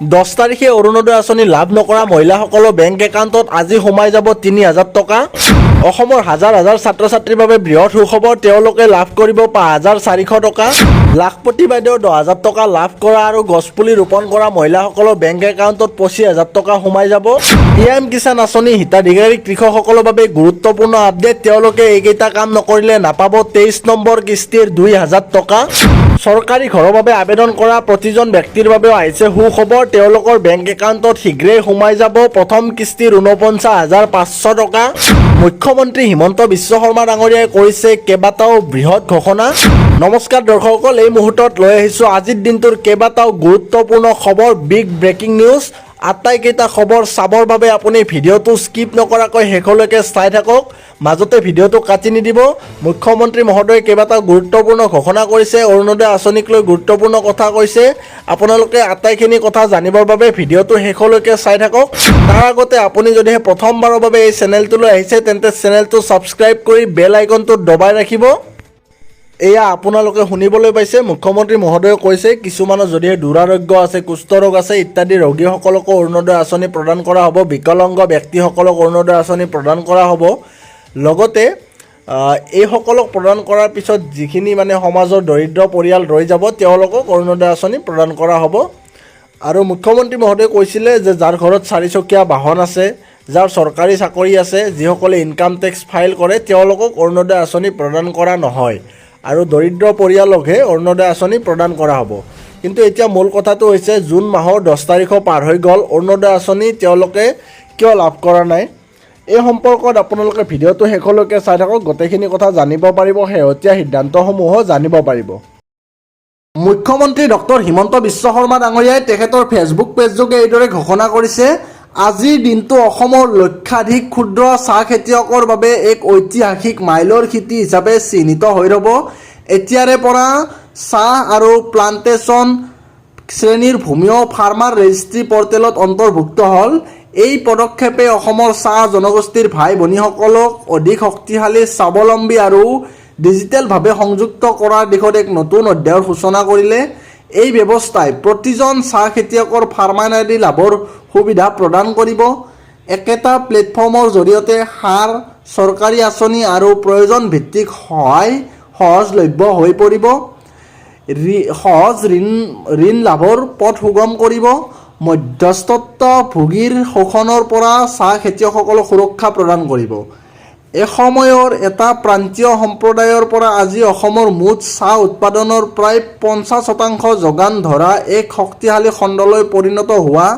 10 তাৰিখে অৰুণোদয় আঁচনি লাভ নকৰা মহিলাসকলৰ বেংক একাউণ্টত আজি সোমাই যাব ৩,০০০ টকা। অসমৰ হাজাৰ হাজাৰ ছাত্ৰ ছাত্ৰীৰ বাবে বৃহৎ সুখবৰ, তেওঁলোকে লাভ কৰিব ৫,৪০০ টকা। লাখপতি বাইদেউ ১০,০০০ টকা লাভ কৰা আৰু গছপুলি ৰোপণ কৰা মহিলাসকলৰ বেংক একাউণ্টত ২৫,০০০ টকা সোমাই যাব। PM কিষাণ আঁচনি হিতাধিকাৰী কৃষকসকলৰ বাবে গুৰুত্বপূৰ্ণ আপডেট, তেওঁলোকে এইকেইটা কাম নকৰিলে নাপাব ২৩ নম্বৰ কিস্তিৰ ২,০০০ টকা। চৰকাৰী ঘৰৰ বাবে আবেদন কৰা প্ৰতিজন ব্যক্তিৰ বাবেও আহিছে সুখবৰ, তেওঁলোকৰ বেংক একাউণ্টত শীঘ্ৰেই সোমাই যাব প্ৰথম কিস্তিৰ ৪৯,৫০০ টকা। মুখ্যমন্ত্ৰী হিমন্ত বিশ্ব শৰ্মা ডাঙৰীয়াই কৰিছে কেইবাটাও বৃহৎ ঘোষণা। নমস্কাৰ দৰ্শকসকল, এই মুহূৰ্তত লৈ আহিছোঁ আজিৰ দিনটোৰ কেইবাটাও গুৰুত্বপূৰ্ণ খবৰ, বিগ ব্ৰেকিং নিউজ। আটাইকেইটা খবৰ চাবৰ বাবে আপুনি ভিডিঅ'টো স্কিপ নকৰাকৈ শেষলৈকে চাই থাকক, মাজতে ভিডিঅ'টো কাটি নিদিব। মুখ্যমন্ত্ৰী মহোদয়ে কেইবাটাও গুৰুত্বপূৰ্ণ ঘোষণা কৰিছে, অৰুণোদয় আঁচনিক লৈ গুৰুত্বপূৰ্ণ কথা কৈছে। আপোনালোকে আটাইখিনি কথা জানিবৰ বাবে ভিডিঅ'টো শেষলৈকে চাই থাকক। তাৰ আগতে আপুনি যদিহে প্ৰথমবাৰৰ বাবে এই চেনেলটোলৈ আহিছে তেন্তে চেনেলটো ছাবস্ক্ৰাইব কৰি বেল আইকনটো দবাই ৰাখিব। এয়া আপোনালোকে শুনিবলৈ পাইছে, মুখ্যমন্ত্ৰী মহোদয়ে কৈছে কিছুমানৰ যদিহে দুৰাৰোগ্য আছে, কুষ্ঠৰোগ আছে ইত্যাদি ৰোগীসকলকো অৰুণোদয় আঁচনি প্ৰদান কৰা হ'ব, বিকলাংগ ব্যক্তিসকলক অৰুণোদয় আঁচনি প্ৰদান কৰা হ'ব। লগতে এইসকলক প্ৰদান কৰাৰ পিছত যিখিনি সমাজৰ দৰিদ্ৰ পৰিয়াল ৰৈ যাব তেওঁলোকক অৰুণোদয় আঁচনি প্ৰদান কৰা হ'ব। আৰু মুখ্যমন্ত্ৰী মহোদয়ে কৈছিলে যে যাৰ ঘৰত চাৰিচকীয়া বাহন আছে, যাৰ চৰকাৰী চাকৰি আছে, যিসকলে ইনকাম টেক্স ফাইল কৰে তেওঁলোকক অৰুণোদয় আঁচনি প্ৰদান কৰা নহয় আৰু দৰিদ্ৰ পৰিয়ালকহে অৰুণোদয় আঁচনি প্ৰদান কৰা হ'ব। কিন্তু এতিয়া মূল কথাটো হৈছে জুন মাহৰ 10 তাৰিখো পাৰ হৈ গ'ল, অৰুণোদয় আঁচনি তেওঁলোকে কিয় লাভ কৰা নাই। এই সম্পৰ্কত আপোনালোকে ভিডিঅ'টো শেষলৈকে চাই থাকক, গোটেইখিনি কথা জানিব পাৰিব, শেহতীয়া সিদ্ধান্তসমূহো জানিব পাৰিব। মুখ্যমন্ত্ৰী ডক্টৰ হিমন্ত বিশ্ব শৰ্মা ডাঙৰীয়াই তেখেতৰ ফেচবুক পেজযোগে এইদৰে ঘোষণা কৰিছে, আজিৰ দিনটো অসমৰ লক্ষাধিক ক্ষুদ্ৰ চাহ খেতিয়কৰ বাবে এক ঐতিহাসিক মাইলৰ খুঁটি হিচাপে চিহ্নিত হৈ ৰ'ব। এতিয়াৰে পৰা চাহ আৰু প্লাণ্টেশ্যন শ্ৰেণীৰ ভূমিও ফাৰ্মাৰ ৰেজিষ্ট্ৰি পৰ্টেলত অন্তৰ্ভুক্ত হ'ল। এই পদক্ষেপে অসমৰ চাহ জনগোষ্ঠীৰ ভাই ভনীসকলক অধিক শক্তিশালী, স্বাৱলম্বী আৰু ডিজিটেলভাৱে সংযুক্ত কৰাৰ দিশত এক নতুন অধ্যায়ৰ সূচনা কৰিলে। এই ব্যৱস্থাই প্ৰতিজন চাহ খেতিয়কৰ ফাৰ্মাৰ আইডি লাভৰ সুবিধা প্ৰদান কৰিব। একেটা প্লেটফৰ্মৰ জৰিয়তে সাৰ, চৰকাৰী আঁচনি আৰু প্ৰয়োজন ভিত্তিক সহায় সহজলভ্য হৈ পৰিব। সহজ ঋণ লাভৰ পথ সুগম কৰিব। মধ্যস্থতাভোগীৰ শোষণৰ পৰা চাহ খেতিয়কসকলক সুৰক্ষা প্ৰদান কৰিব। এসময়ৰ এটা প্ৰান্তীয় সম্প্ৰদায়ৰ পৰা আজি অসমৰ মুঠ চাহ উৎপাদনৰ প্ৰায় 50% যোগান ধৰা এক শক্তিশালী খণ্ডলৈ পৰিণত হোৱা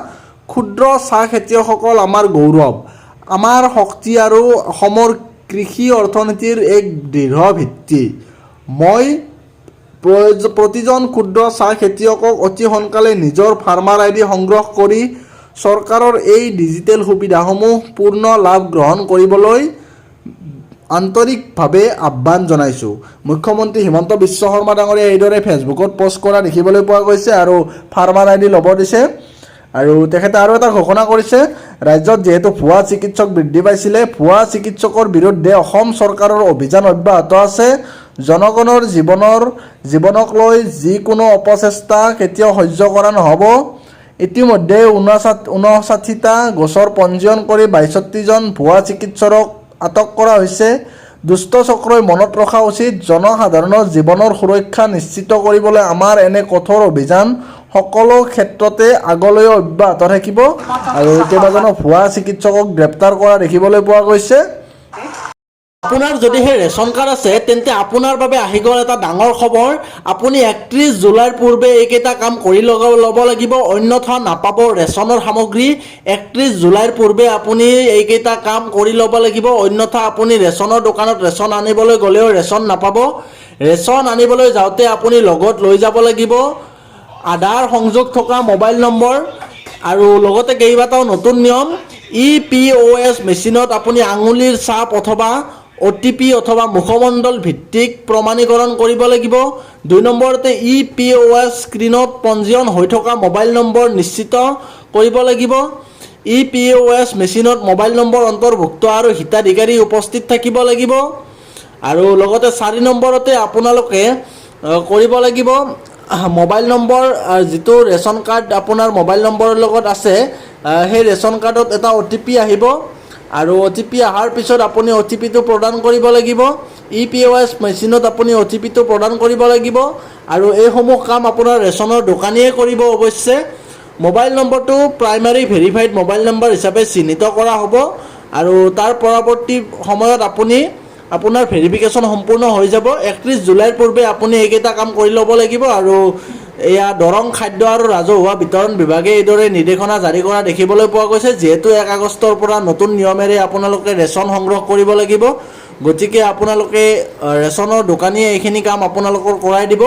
ক্ষুদ্ৰ চাহ খেতিয়কসকল আমাৰ গৌৰৱ, আমাৰ শক্তি আৰু অসমৰ কৃষি অৰ্থনীতিৰ এক দৃঢ় ভিত্তি। মই প্ৰতিজন ক্ষুদ্ৰ চাহ খেতিয়কক অতি সোনকালে নিজৰ ফাৰ্মাৰ আইডি সংগ্ৰহ কৰি চৰকাৰৰ এই ডিজিটেল সুবিধাসমূহ পূৰ্ণ লাভ গ্ৰহণ কৰিবলৈ আন্তৰিকভাৱে আহ্বান জনাইছোঁ। মুখ্যমন্ত্ৰী হিমন্ত বিশ্ব শৰ্মা ডাঙৰীয়াই এইদৰে ফেচবুকত পোষ্ট কৰা দেখিবলৈ পোৱা গৈছে আৰু ফাৰ্মাৰ আইডি ল'ব দিছে। আৰু তেখেতে আৰু এটা ঘোষণা কৰিছে, ৰাজ্যত যিহেতু ভুৱা চিকিৎসক বৃদ্ধি পাইছিলে, ভুৱা চিকিৎসকৰ বিৰুদ্ধে অসম চৰকাৰৰ অভিযান অব্যাহত আছে। জনগণৰ জীৱনক লৈ যিকোনো অপচেষ্টা কেতিয়াও সহ্য কৰা নহ'ব। ইতিমধ্যে 59টা গোচৰ পঞ্জীয়ন কৰি ৬২জন ভুৱা চিকিৎসকক আটক কৰা হৈছে। দুষ্ট চক্ৰই মনত ৰখা উচিত, জনসাধাৰণৰ জীৱনৰ সুৰক্ষা নিশ্চিত কৰিবলৈ আমাৰ এনে কঠোৰ অভিযান সকলো ক্ষেত্ৰতে আগলৈও অব্যাহত থাকিব। আৰু কেইবাজনো ভুৱা চিকিৎসকক গ্ৰেপ্তাৰ কৰা দেখিবলৈ পোৱা গৈছে। আপোনাৰ যদিহে ৰেচন কাৰ্ড আছে তেন্তে আপোনাৰ বাবে আহি গ'ল এটা ডাঙৰ খবৰ। আপুনি ৩১ জুলাইৰ পূৰ্বে এইকেইটা কাম কৰি ল'ব লাগিব, অন্যথা নাপাব ৰেচনৰ সামগ্ৰী। ৩১ জুলাইৰ পূৰ্বে আপুনি এইকেইটা কাম কৰি ল'ব লাগিব, অন্যথা আপুনি ৰেচনৰ দোকানত ৰেচন আনিবলৈ গ'লেও ৰেচন নাপাব। ৰেচন আনিবলৈ যাওঁতে আপুনি লগত লৈ যাব লাগিব আধাৰ সংযোগ থকা মোবাইল নম্বৰ আৰু লগতে কেইবাটাও নতুন নিয়ম। EPOS মেচিনত আপুনি আঙুলিৰ ছাপ অথবা OTP অথবা মুখমণ্ডল ভিত্তিক প্ৰমাণীকৰণ কৰিব লাগিব। ২ নম্বৰতে EPOS স্ক্ৰীণত পঞ্জীয়ন হৈ থকা মোবাইল নম্বৰ নিশ্চিত কৰিব লাগিব। EPOS মেচিনত মোবাইল নম্বৰ অন্তৰ্ভুক্ত আৰু হিতাধিকাৰী উপস্থিত থাকিব লাগিব। আৰু লগতে ৪ নম্বৰতে আপোনালোকে কৰিব লাগিব মোবাইল নম্বৰ যিটো ৰেচন কাৰ্ড আপোনাৰ মোবাইল নম্বৰৰ লগত আছে সেই ৰেচন কাৰ্ডত এটা OTP আহিব আৰু OTP অহাৰ পিছত আপুনি OTPটো প্ৰদান কৰিব লাগিব EPOS মেচিনত আপুনি OTPটো প্ৰদান কৰিব লাগিব আৰু এইসমূহ কাম আপোনাৰ ৰেচনৰ দোকানীয়ে কৰিব অৱশ্যে মোবাইল নম্বৰটো প্ৰাইমাৰী ভেৰিফাইড মোবাইল নম্বৰ হিচাপে চিহ্নিত কৰা হ'ব আৰু তাৰ পৰৱৰ্তী সময়ত আপুনি আপোনাৰ ভেৰিফিকেশ্যন সম্পূৰ্ণ হৈ যাব 31 জুলাইৰ পূৰ্বে আপুনি এইকেইটা কাম কৰি ল'ব লাগিব আৰু এয়া দৰং খাদ্য আৰু ৰাজহুৱা বিতৰণ বিভাগে এইদৰে নিৰ্দেশনা জাৰি কৰা দেখিবলৈ পোৱা গৈছে যিহেতু 1 আগষ্টৰ পৰা নতুন নিয়মেৰে আপোনালোকে ৰেচন সংগ্ৰহ কৰিব লাগিব গতিকে আপোনালোকে ৰেচনৰ দোকানীয়ে এইখিনি কাম আপোনালোকৰ কৰাই দিব